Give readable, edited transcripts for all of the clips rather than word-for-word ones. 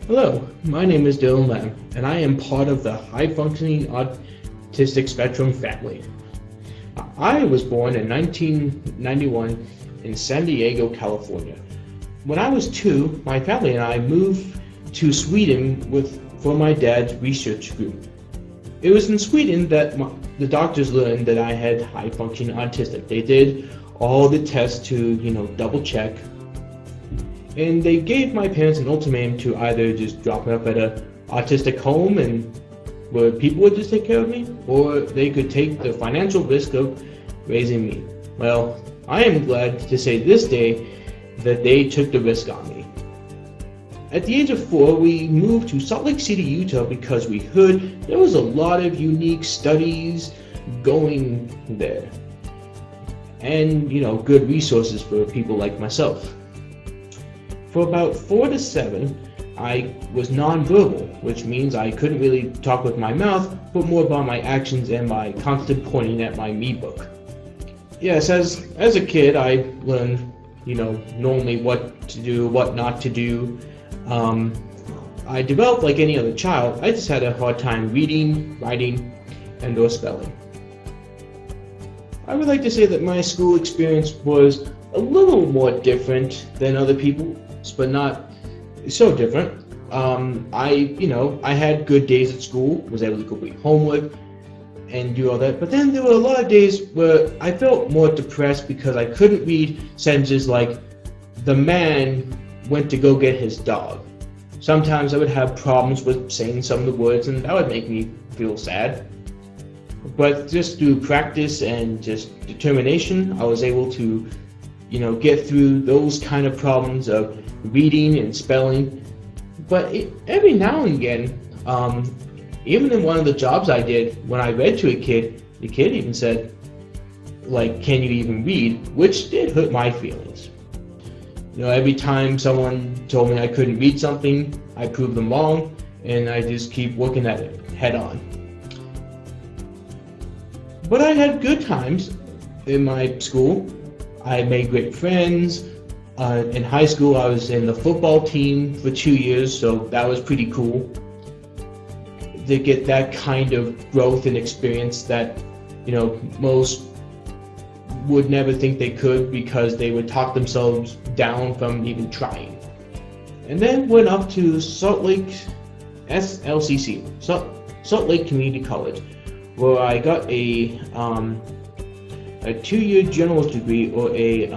Hello, my name is Dylan Lam, and I am part of the high-functioning autistic spectrum family. I was born in 1991 in San Diego, California. When I was 2, my family and I moved to Sweden for my dad's research group. It was in Sweden that the doctors learned that I had high-functioning autistic. They did all the tests to, double check. And they gave my parents an ultimatum to either just drop me off at an autistic home and where people would just take care of me, or they could take the financial risk of raising me. Well, I am glad to say this day that they took the risk on me. At the age of 4, we moved to Salt Lake City, Utah because we heard there was a lot of unique studies going there. And, good resources for people like myself. For about 4 to 7, I was nonverbal, which means I couldn't really talk with my mouth, but more about my actions and my constant pointing at my me book. Yes, as a kid, I learned, normally what to do, what not to do. I developed like any other child. I just had a hard time reading, writing, and or spelling. I would like to say that my school experience was a little more different than other people, but not so different. I had good days at school, was able to complete homework and do all that, but then there were a lot of days where I felt more depressed because I couldn't read sentences like, the man went to go get his dog. Sometimes I would have problems with saying some of the words, and that would make me feel sad. But just through practice and just determination, I was able to get through those kind of problems of reading and spelling. But every now and again, even in one of the jobs I did, when I read to a kid, the kid even said, can you even read? Which did hurt my feelings. Every time someone told me I couldn't read something, I proved them wrong, and I just keep working at it head on. But I had good times in my school. I made great friends. In high school, I was in the football team for 2 years, so that was pretty cool to get that kind of growth and experience that, most would never think they could because they would talk themselves down from even trying. And then went up to Salt Lake SLCC, Salt Lake Community College, where I got a 2-year general's degree, or a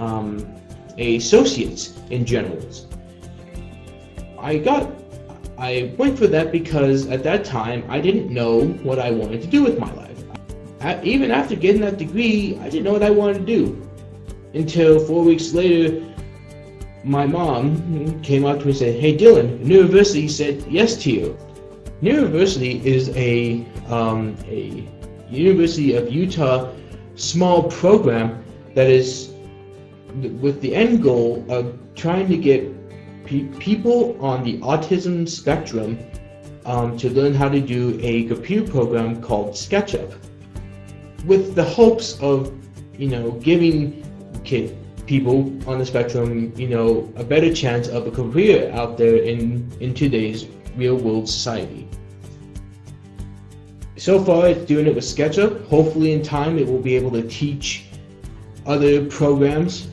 associate's in generals. I went for that because at that time I didn't know what I wanted to do with my life. Even after getting that degree, I didn't know what I wanted to do. Until 4 weeks later, my mom came up to me and said, "Hey Dylan, University said yes to you." University is a University of Utah small program that is with the end goal of trying to get people on the autism spectrum to learn how to do a computer program called SketchUp, with the hopes of giving people on the spectrum a better chance of a career out there in today's real world society. So far it's doing it with SketchUp. Hopefully in time it will be able to teach other programs.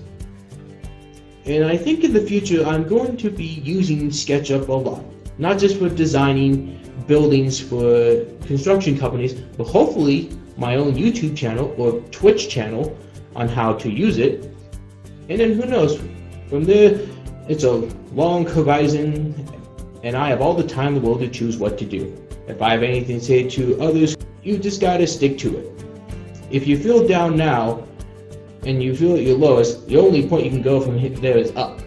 And I think in the future I'm going to be using SketchUp a lot. Not just for designing buildings for construction companies, but hopefully my own YouTube channel or Twitch channel on how to use it. And then who knows, from there it's a long horizon, and I have all the time in the world to choose what to do. If I have anything to say to others, you just gotta stick to it. If you feel down now and you feel at your lowest, the only point you can go from there is up.